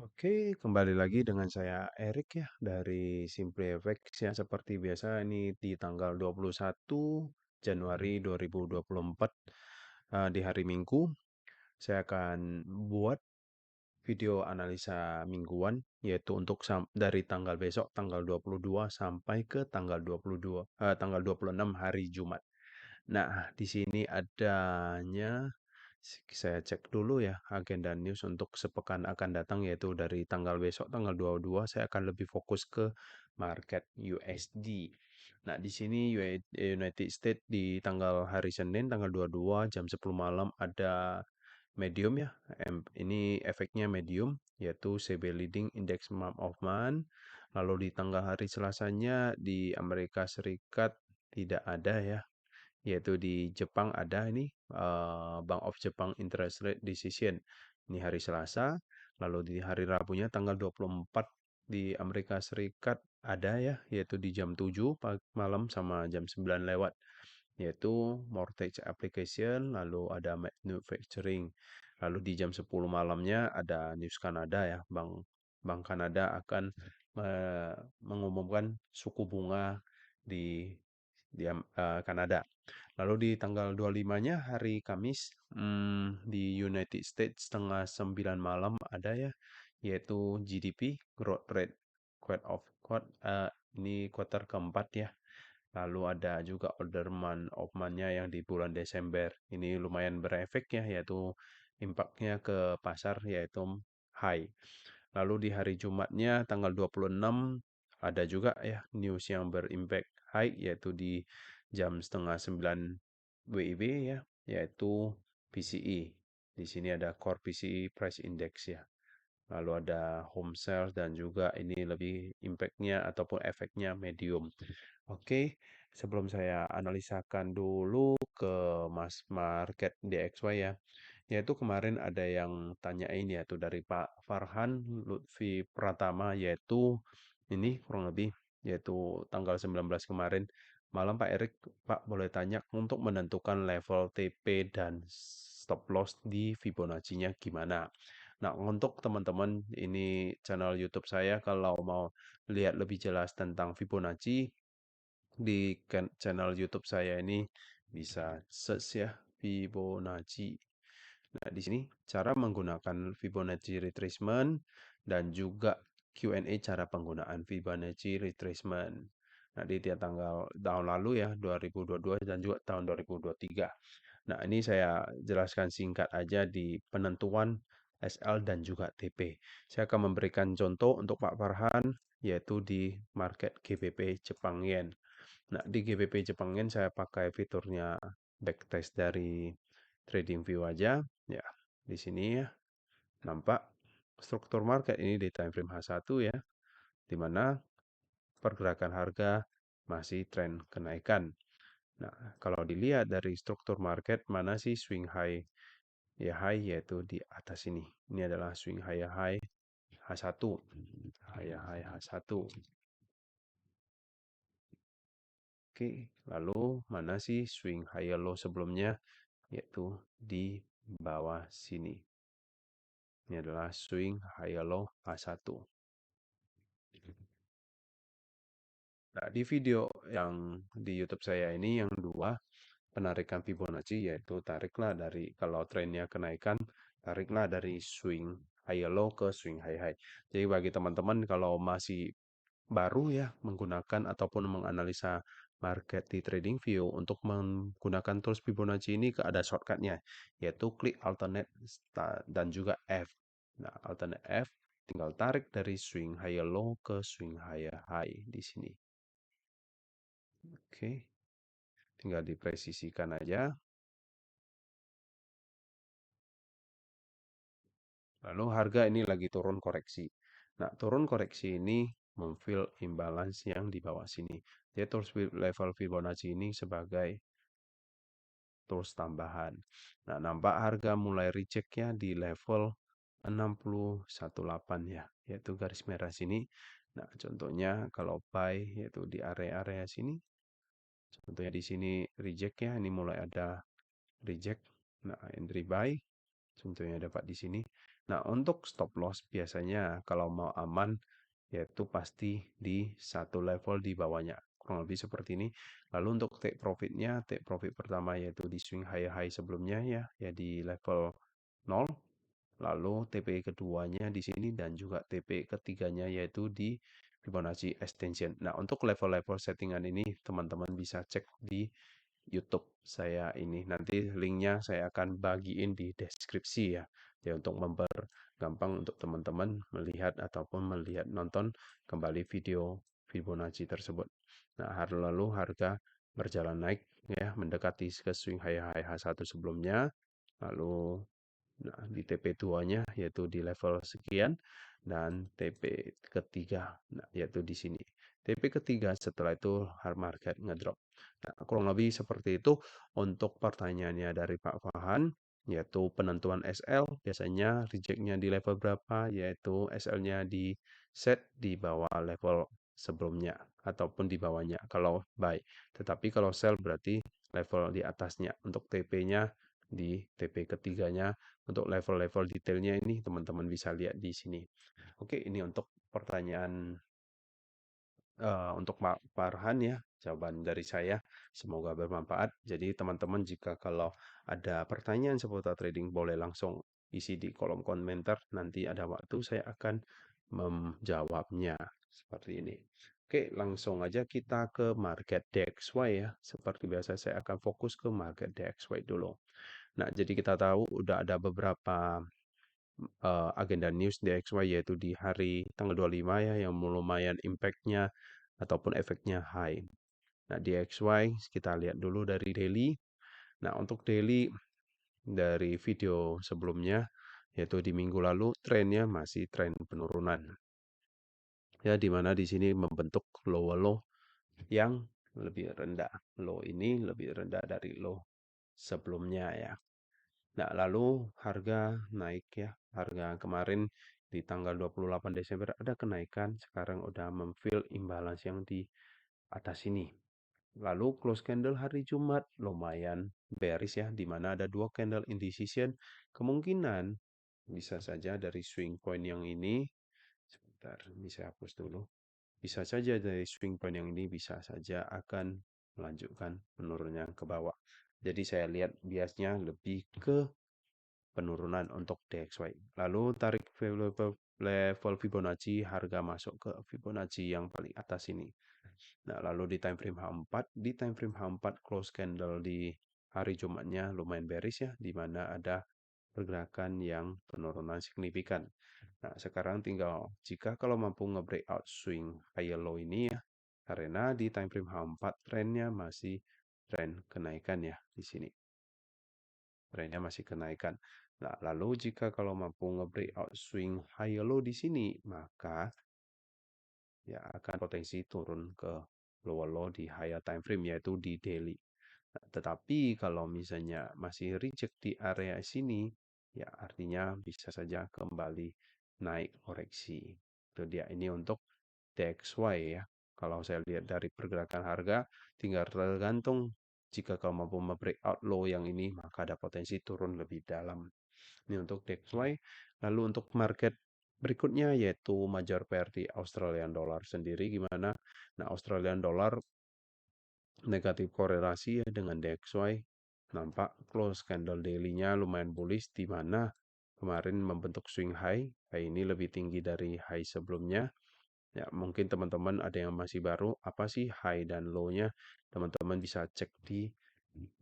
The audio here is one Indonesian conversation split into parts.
Oke, kembali lagi dengan saya Erik ya dari Simply FX ya seperti biasa ini di tanggal 21 Januari 2024 di hari Minggu saya akan buat video analisa mingguan yaitu untuk dari tanggal besok tanggal 22 sampai ke tanggal 22 tanggal 26 hari Jumat. Nah, di sini adanya saya cek dulu ya agenda news untuk sepekan akan datang yaitu dari tanggal besok tanggal 22 saya akan lebih fokus ke market USD. Nah, di sini United States di tanggal hari Senin tanggal 22 jam 10 malam ada medium ya. Ini efeknya medium yaitu CB leading index month of month. Lalu di tanggal hari Selasanya di Amerika Serikat tidak ada ya, yaitu di Jepang ada ini Bank of Japan Interest Rate Decision. Ini hari Selasa, lalu di hari Rabunya tanggal 24 di Amerika Serikat ada ya, yaitu di jam 7 malam sama jam 9 lewat, yaitu mortgage application, lalu ada manufacturing. Lalu di jam 10 malamnya ada News Kanada ya, Bank Bank Kanada akan mengumumkan suku bunga di Kanada. Lalu di tanggal 25-nya hari Kamis di United States setengah 9 malam ada ya, yaitu GDP growth rate quote of quote ini kuartal keempat ya. Lalu ada juga order month of month-nya yang di bulan Desember. Ini lumayan berefek ya, yaitu impact-nya ke pasar yaitu high. Lalu di hari Jumatnya tanggal 26 ada juga ya news yang berimpact high yaitu di jam setengah 9 WIB ya, yaitu PCE. Di sini ada Core PCE Price Index ya. Lalu ada home sales dan juga ini lebih impact-nya ataupun efeknya medium. Oke, sebelum saya analisakan dulu ke market DXY ya. Yaitu kemarin ada yang tanyain yaitu dari Pak Farhan Lutfi Pratama yaitu ini kurang lebih yaitu tanggal 19 kemarin malam Pak Erik, Pak boleh tanya untuk menentukan level TP dan stop loss di Fibonacci-nya gimana? Nah, untuk teman-teman ini channel YouTube saya kalau mau lihat lebih jelas tentang Fibonacci di channel YouTube saya ini bisa search ya Fibonacci. Nah, di sini cara menggunakan Fibonacci retracement dan juga Q&A cara penggunaan Fibonacci retracement. Nah, di tiap tanggal tahun lalu ya 2022 dan juga tahun 2023. Nah, ini saya jelaskan singkat aja di penentuan SL dan juga TP. Saya akan memberikan contoh untuk Pak Farhan yaitu di market GBP Jepang Yen. Nah, di GBP Jepang Yen saya pakai fiturnya backtest dari TradingView aja. Ya, di sini ya nampak struktur market ini di time frame H1 ya, di mana pergerakan harga masih tren kenaikan. Nah, kalau dilihat dari struktur market mana sih swing high ya high yaitu di atas ini. Ini adalah swing high H1. High H1. Oke, lalu mana sih swing high low sebelumnya? Yaitu di bawah sini. Ini adalah swing high low H1. Nah, di video yang di YouTube saya ini yang dua, penarikan Fibonacci yaitu tariklah dari kalau trennya kenaikan, tariklah dari swing high low ke swing high high. Jadi bagi teman-teman kalau masih baru ya menggunakan ataupun menganalisa market di TradingView untuk menggunakan tools Fibonacci ini ada shortcutnya yaitu klik alternate dan juga F. Nah, alternate F tinggal tarik dari swing high low ke swing high high di sini. Oke, tinggal dipresisikan aja. Lalu harga ini lagi turun koreksi. Nah, turun koreksi ini memfill imbalance yang di bawah sini. Jadi tools level Fibonacci ini sebagai tools tambahan. Nah, nampak harga mulai reject ya di level 6018 ya, yaitu garis merah sini. Nah, contohnya kalau buy yaitu di area-area sini. Contohnya di sini reject ya, ini mulai ada reject. Nah, entry buy Contohnya dapat di sini. Nah, untuk stop loss biasanya kalau mau aman yaitu pasti di satu level di bawahnya. Kurang lebih seperti ini. Lalu untuk take profitnya, take profit pertama yaitu di swing high sebelumnya ya di level 0. Lalu TP keduanya di sini dan juga TP ketiganya yaitu di Fibonacci extension. Nah, untuk level-level settingan ini teman-teman bisa cek di YouTube saya ini. Nanti linknya saya akan bagiin di deskripsi ya. Ya untuk mempergampang untuk teman-teman melihat ataupun melihat nonton kembali video Fibonacci tersebut. Nah, lalu harga berjalan naik ya mendekati ke swing high H1 sebelumnya. Lalu nah, di TP2-nya yaitu di level sekian dan TP ketiga yaitu di sini. TP ketiga setelah itu hard market ngedrop. Nah, kurang lebih seperti itu untuk pertanyaannya dari Pak Fahan, yaitu penentuan SL biasanya rejectnya di level berapa, yaitu SL-nya di set di bawah level sebelumnya ataupun di bawahnya kalau buy. Tetapi kalau sell berarti level di atasnya. Untuk TP-nya di TP ketiganya untuk level-level detailnya ini teman-teman bisa lihat di sini. Oke, ini untuk pertanyaan untuk Pak Farhan ya, jawaban dari saya. Semoga bermanfaat. Jadi teman-teman jika kalau ada pertanyaan seputar trading boleh langsung isi di kolom komentar. Nanti ada waktu saya akan menjawabnya seperti ini. Oke, langsung aja kita ke market DXY ya. Seperti biasa saya akan fokus ke market DXY dulu. Nah, jadi kita tahu udah ada beberapa agenda news DXY yaitu di hari tanggal 25 ya yang lumayan impact-nya ataupun efeknya high. Nah, DXY kita lihat dulu dari daily. Nah, untuk daily dari video sebelumnya yaitu di minggu lalu trennya masih tren penurunan. Ya, di mana di sini membentuk lower low yang lebih rendah. Low ini lebih rendah dari low sebelumnya ya. Nah, lalu harga naik ya. Harga kemarin di tanggal 28 Desember ada kenaikan, sekarang udah memfill imbalance yang di atas ini. Lalu close candle hari Jumat lumayan bearish ya, di mana ada dua candle indecision. Kemungkinan bisa saja dari swing point yang ini, sebentar, ini saya hapus dulu. Bisa saja dari swing point yang ini bisa saja akan melanjutkan menurunnya ke bawah. Jadi saya lihat biasnya lebih ke penurunan untuk DXY. Lalu tarik level Fibonacci, harga masuk ke Fibonacci yang paling atas ini. Nah, lalu di time frame H4, di time frame H4 close candle di hari Jumatnya lumayan bearish ya, di mana ada pergerakan yang penurunan signifikan. Nah, sekarang tinggal jika kalau mampu nge-breakout swing higher low ini ya, karena di time frame H4 trennya masih tren kenaikan ya di sini. Trennya masih kenaikan. Nah, lalu jika kalau mampu nge-breakout swing higher low di sini, maka ya akan potensi turun ke lower low di higher time frame yaitu di daily. Nah, tetapi kalau misalnya masih reject di area sini, ya artinya bisa saja kembali naik koreksi. Itu dia ini untuk DXY ya. Kalau saya lihat dari pergerakan harga, tinggal tergantung jika kalau mampu breakout low yang ini, maka ada potensi turun lebih dalam. Ini untuk DXY. Lalu untuk market berikutnya yaitu major pair di Australian dollar sendiri gimana? Nah, Australian dollar negatif korelasi ya dengan DXY. Nampak close candle daily-nya lumayan bullish di mana kemarin membentuk swing high. High ini lebih tinggi dari high sebelumnya. Ya, mungkin teman-teman ada yang masih baru, apa sih high dan low-nya? Teman-teman bisa cek di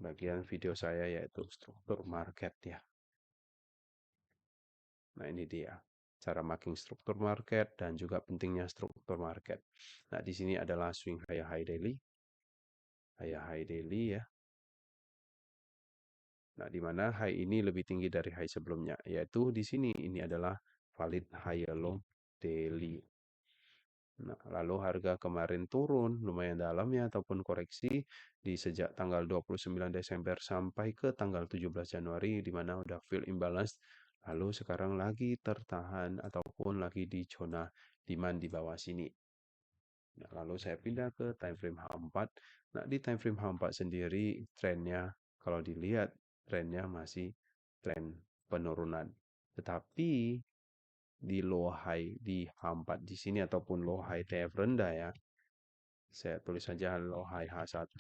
bagian video saya yaitu struktur market ya. Nah, ini dia cara making struktur market dan juga pentingnya struktur market. Nah, di sini adalah swing high daily. High daily ya. Nah, di mana high ini lebih tinggi dari high sebelumnya, yaitu di sini ini adalah valid high low daily. Nah, lalu harga kemarin turun lumayan dalam ya ataupun koreksi di sejak tanggal 29 Desember sampai ke tanggal 17 Januari di mana udah fill imbalance. Lalu sekarang lagi tertahan ataupun lagi di zona demand di bawah sini. Nah, lalu saya pindah ke time frame H4. Nah, di time frame H4 sendiri trennya kalau dilihat trennya masih tren penurunan. Tetapi di low high di H4 di sini ataupun low high TF rendah ya. Saya tulis saja low high H1.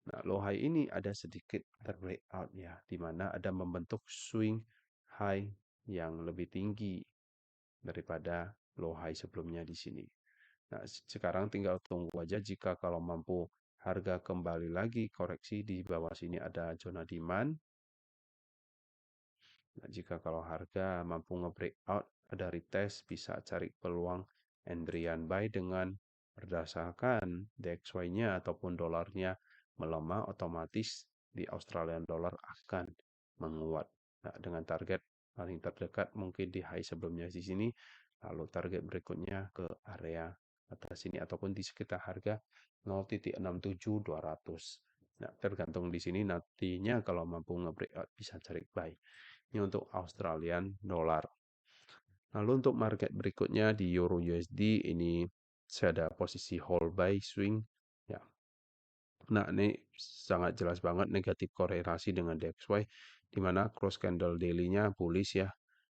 Nah, low high ini ada sedikit terbreakout ya, di mana ada membentuk swing high yang lebih tinggi daripada low high sebelumnya di sini. Nah, sekarang tinggal tunggu aja jika kalau mampu harga kembali lagi koreksi di bawah sini ada zona demand. Nah, jika kalau harga mampu nge-breakout, ada retest, bisa cari peluang entry-an buy dengan berdasarkan DXY-nya ataupun dolarnya melemah, otomatis di Australian dollar akan menguat. Nah, dengan target paling terdekat mungkin di high sebelumnya di sini, lalu target berikutnya ke area atas sini ataupun di sekitar harga 0,67200. Nah, tergantung di sini nantinya kalau mampu nge-breakout bisa cari buy. Ini untuk Australian dollar. Lalu untuk market berikutnya di Euro USD ini saya ada posisi hold buy swing ya. Nah, ini sangat jelas banget negatif korelasi dengan DXY di mana cross candle daily-nya bullish ya.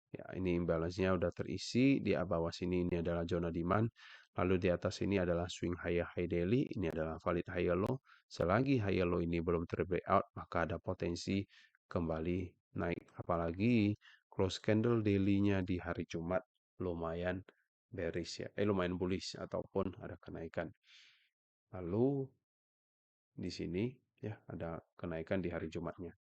Ya, ini imbalance-nya udah terisi, di bawah sini ini adalah zona demand, lalu di atas ini adalah swing higher high daily, ini adalah valid higher low. Selagi higher low ini belum terbreakout, maka ada potensi kembali naik. Apalagi close candle daily-nya di hari Jumat lumayan bearish ya, lumayan bullish ataupun ada kenaikan. Lalu di sini ya ada kenaikan di hari Jumatnya.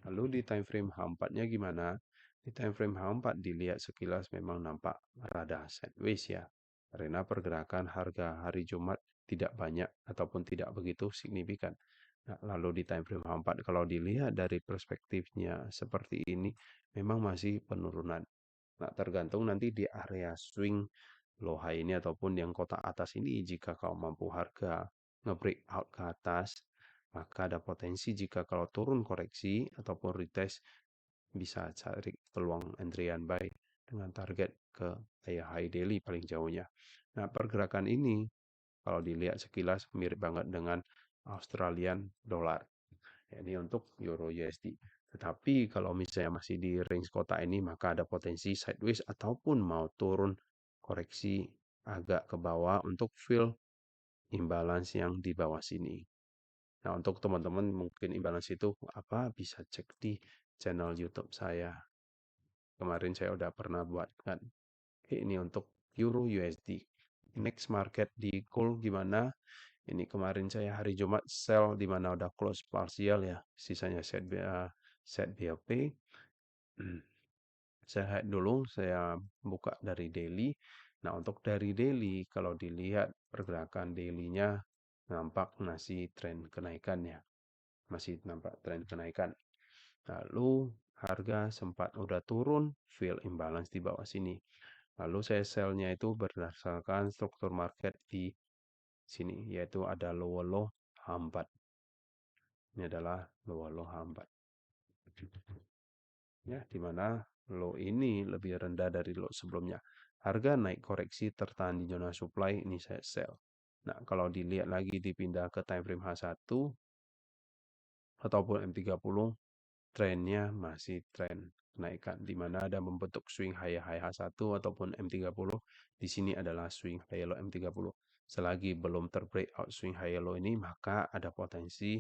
Lalu di time frame H4-nya gimana? Di time frame H4 dilihat sekilas memang nampak rada sideways ya. Karena pergerakan harga hari Jumat tidak banyak ataupun tidak begitu signifikan. Nah, lalu di time frame H4 kalau dilihat dari perspektifnya seperti ini memang masih penurunan. Nah, tergantung nanti di area swing low high ini ataupun yang kotak atas ini jika kau mampu harga nge-breakout ke atas, maka ada potensi jika kalau turun koreksi ataupun retest bisa cari peluang entry-an buy dengan target ke high daily paling jauhnya. Nah, pergerakan ini kalau dilihat sekilas mirip banget dengan Australian dollar. Ini untuk Euro USD. Tetapi kalau misalnya masih di range kotak ini, maka ada potensi sideways ataupun mau turun koreksi agak ke bawah untuk fill imbalance yang di bawah sini. Nah, untuk teman-teman mungkin imbalance itu apa bisa cek di channel YouTube saya. Kemarin saya udah pernah buatkan. Ini untuk Euro USD. Next market di gold gimana? Ini kemarin saya hari Jumat sell di mana udah close partial ya. Sisanya set BOP. Saya hide dulu, saya buka dari daily. Nah, untuk dari daily kalau dilihat pergerakan daily-nya nampak masih tren kenaikan ya. Masih nampak tren kenaikan. Lalu harga sempat udah turun, fill imbalance di bawah sini. Lalu saya sell-nya itu berdasarkan struktur market di sini, yaitu ada lower low H4. Ini adalah lower low H4. Ya, di mana low ini lebih rendah dari low sebelumnya. Harga naik koreksi tertahan di zona supply, ini saya sell. Nah, kalau dilihat lagi dipindah ke time frame H1 ataupun M30, trennya masih tren kenaikan di mana ada membentuk swing high H1 ataupun M30. Di sini adalah swing high low M30. Selagi belum terbreakout swing high low ini, maka ada potensi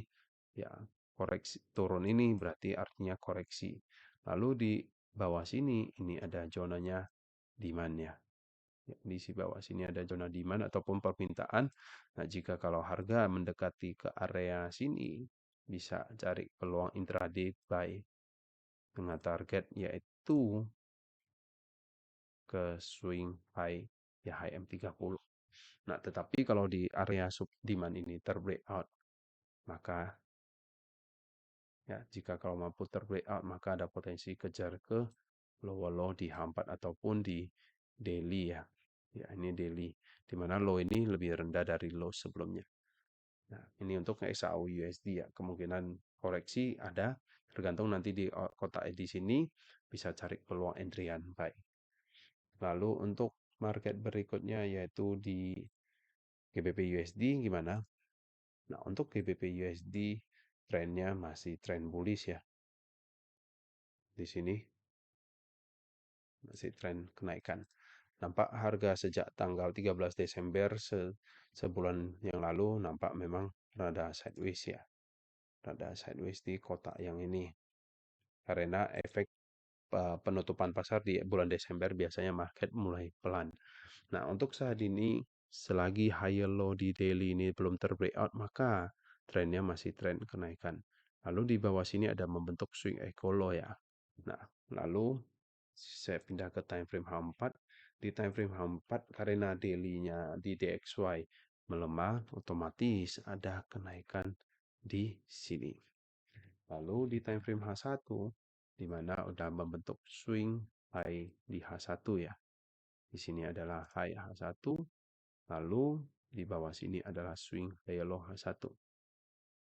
ya koreksi turun ini berarti artinya koreksi. Lalu di bawah sini ini ada zonanya demand ya. Di bawah sini ada zona demand ataupun permintaan. Nah, jika kalau harga mendekati ke area sini, bisa cari peluang intraday buy dengan target yaitu ke swing high ya high M30. Nah, tetapi kalau di area sub demand ini terbreakout, maka ya jika kalau mampu terbreakout maka ada potensi kejar ke lower low di H4 ataupun di daily ya. Ya, ini daily di mana low ini lebih rendah dari low sebelumnya. Nah, ini untuk XAU USD ya. Kemungkinan koreksi ada tergantung nanti di kotak di sini bisa cari peluang entry-an buy. Lalu untuk market berikutnya yaitu di GBP USD gimana? Nah, untuk GBP USD trennya masih tren bullish ya. di sini masih tren kenaikan. Nampak harga sejak tanggal 13 Desember sebulan yang lalu nampak memang rada sideways ya. Rada sideways di kotak yang ini. Karena efek penutupan pasar di bulan Desember biasanya market mulai pelan. Nah, untuk saat ini selagi higher low di daily ini belum terbreakout, maka trennya masih tren kenaikan. Lalu di bawah sini ada membentuk swing echo low ya. Nah, lalu saya pindah ke time frame H4. Di time frame H4 karena daily-nya di DXY melemah, otomatis ada kenaikan di sini. Lalu di time frame H1 di mana udah membentuk swing high di H1 ya. Di sini adalah high H1, lalu di bawah sini adalah swing high low H1.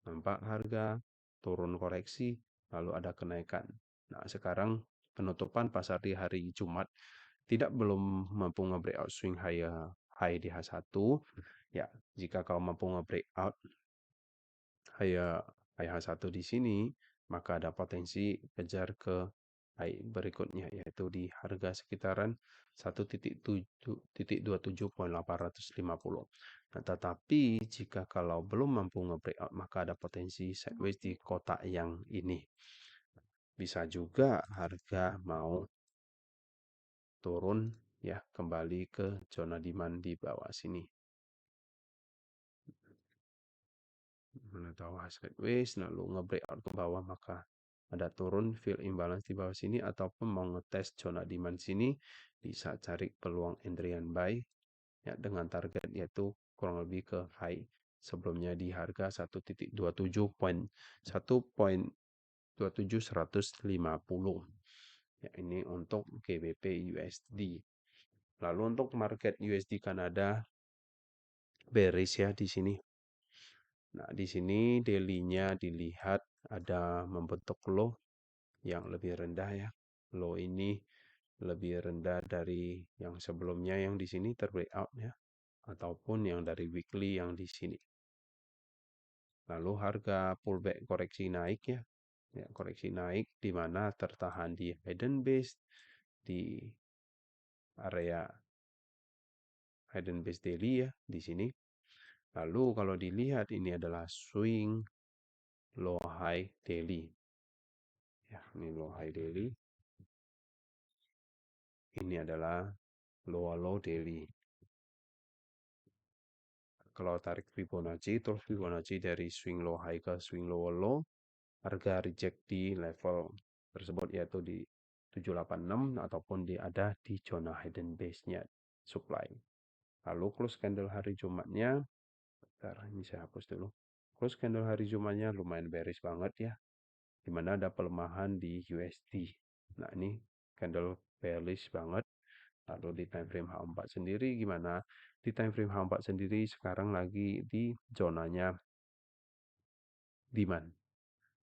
Nampak harga turun koreksi, lalu ada kenaikan. Nah, sekarang penutupan pasar di hari Jumat belum mampu nge-breakout swing high di H1. Ya, jika kau mampu nge-breakout H1 di sini, maka ada potensi kejar ke high berikutnya, yaitu di harga sekitaran 1.27.850. Nah, tetapi jika kalau belum mampu nge-breakout, maka ada potensi sideways di kotak yang ini. Bisa juga harga mau turun ya, kembali ke zona demand di bawah sini. Mana tahu sideways lalu nge-breakout ke bawah, maka ada turun fill imbalance di bawah sini, ataupun mau ngetes zona demand sini bisa cari peluang entry and buy ya, dengan target yaitu kurang lebih ke high sebelumnya di harga 1.27.150 ya, ini untuk GBP USD. Lalu untuk market USD Kanada bearish ya di sini. Nah, di sini daily-nya dilihat ada membentuk low yang lebih rendah ya. Low ini lebih rendah dari yang sebelumnya yang di sini terbreakout ya, ataupun yang dari weekly yang di sini. Lalu harga pullback koreksi naik ya. Ya, koreksi naik di mana tertahan di hidden base di area hidden base daily ya di sini. Lalu kalau dilihat ini adalah swing low high daily. Ya, ini low high daily. Ini adalah low daily. Kalau tarik Fibonacci, terus Fibonacci dari swing low high ke swing low, harga reject di level tersebut yaitu di 786 ataupun ada di zona hidden base-nya supply. Lalu close candle hari Jumatnya, bentar, ini saya hapus dulu. Close candle hari Jumatnya lumayan bearish banget ya, dimana ada pelemahan di USD. Nah, ini candle bearish banget. Lalu di time frame H4 sendiri gimana? Di time frame H4 sendiri sekarang lagi di zonanya demand.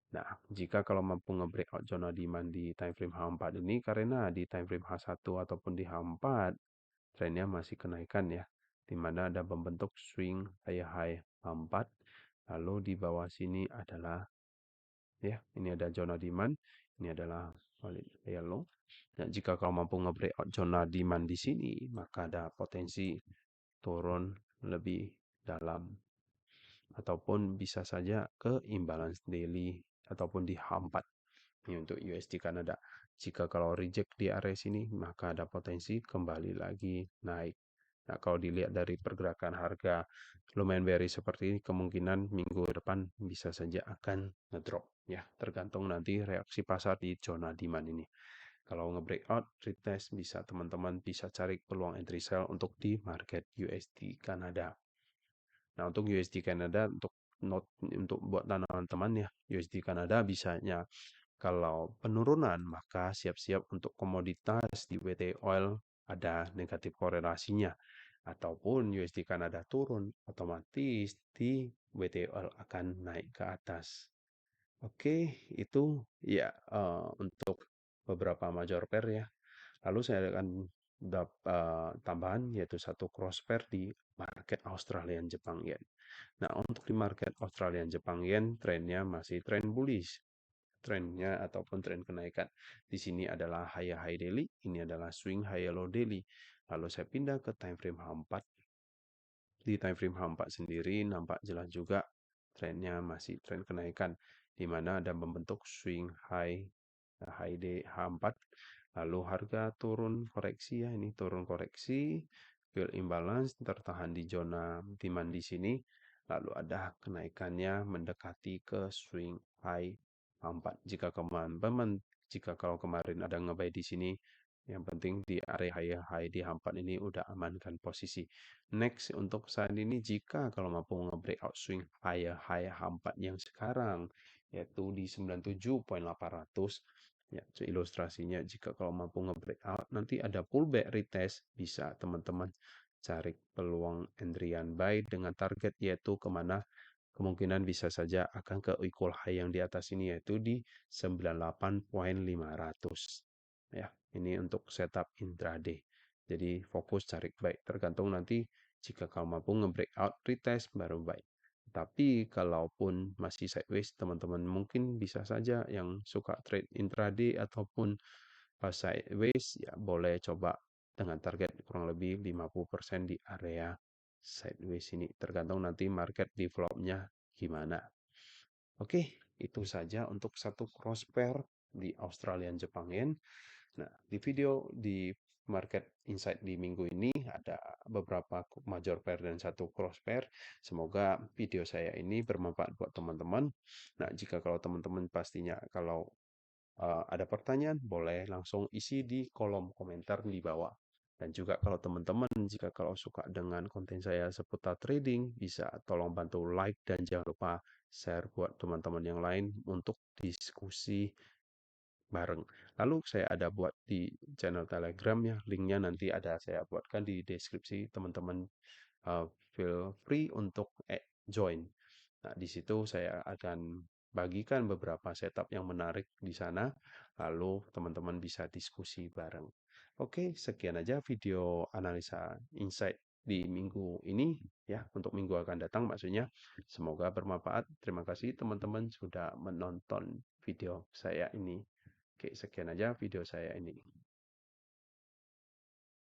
Nah, jika kalau mampu nge-breakout zona demand di time frame H4 ini, karena di time frame H1 ataupun di H4 trennya masih kenaikan ya, di mana ada membentuk swing high H4. Lalu di bawah sini adalah ya, ini ada zona demand, ini adalah valid yellow. Nah, jika kau mampu nge-breakout zona demand di sini, maka ada potensi turun lebih dalam, ataupun bisa saja ke imbalance daily ataupun di H4. Ini untuk USD Kanada. Jika kalau reject di area sini, maka ada potensi kembali lagi naik. Nah, kalau dilihat dari pergerakan harga lumayan bearish seperti ini, kemungkinan minggu depan bisa saja akan ngedrop ya, tergantung nanti reaksi pasar di zona demand ini. Kalau nge-breakout, retest, bisa teman-teman bisa cari peluang entry sell untuk di market USD Kanada. Nah, untuk USD Kanada, untuk buat teman-teman ya, USD Kanada bisanya kalau penurunan, maka siap-siap untuk komoditas di WT Oil ada negatif korelasinya. Ataupun USD Kanada turun, otomatis di WT Oil akan naik ke atas. Oke, itu ya untuk beberapa major pair ya. Lalu saya akan tambahan yaitu satu cross pair di market Australian Jepang Yen. Nah, untuk di market Australian Jepang Yen trennya masih tren bullish. trennya ataupun tren kenaikan. Di sini adalah high daily, ini adalah swing high low daily. Lalu saya pindah ke time frame H4. Di time frame H4 sendiri nampak jelas juga trennya masih tren kenaikan, di mana ada membentuk swing high day H4. Lalu harga turun koreksi ya, ini turun koreksi, fill imbalance tertahan di zona demand di sini. Lalu ada kenaikannya mendekati ke swing high H4. Jika kalau kemarin ada nge-buy di sini, yang penting di area high di H4 ini udah amankan posisi. Next untuk saat ini jika kalau mampu nge-breakout swing high H4 yang sekarang yaitu di 97.800 ya, ilustrasinya jika kalau mampu nge-breakout nanti ada pullback retest, bisa teman-teman cari peluang entry buy dengan target yaitu kemana, kemungkinan bisa saja akan ke equal high yang di atas ini yaitu di 98.500 ya. Ini untuk setup intraday. Jadi fokus cari buy, tergantung nanti jika kalau mampu nge-breakout retest baru buy. Tapi kalaupun masih sideways, teman-teman mungkin bisa saja yang suka trade intraday ataupun pas sideways ya boleh coba dengan target kurang lebih 50% di area sideways ini. Tergantung nanti market developnya gimana. Oke, itu saja untuk satu cross pair di Australian Jepang Yen. Nah, di market insight di minggu ini ada beberapa major pair dan satu cross pair. Semoga video saya ini bermanfaat buat teman-teman. Nah, jika kalau teman-teman pastinya kalau ada pertanyaan, boleh langsung isi di kolom komentar di bawah. Dan juga kalau teman-teman jika kalau suka dengan konten saya seputar trading, bisa tolong bantu like dan jangan lupa share buat teman-teman yang lain untuk diskusi bareng. Lalu saya ada buat di channel Telegram ya, linknya nanti ada saya buatkan di deskripsi, teman-teman feel free untuk join. Nah, di situ saya akan bagikan beberapa setup yang menarik di sana, lalu teman-teman bisa diskusi bareng. Oke, sekian aja video analisa insight di minggu ini ya, untuk minggu akan datang maksudnya. Semoga bermanfaat. Terima kasih teman-teman sudah menonton video saya ini. Oke, sekian aja video saya ini.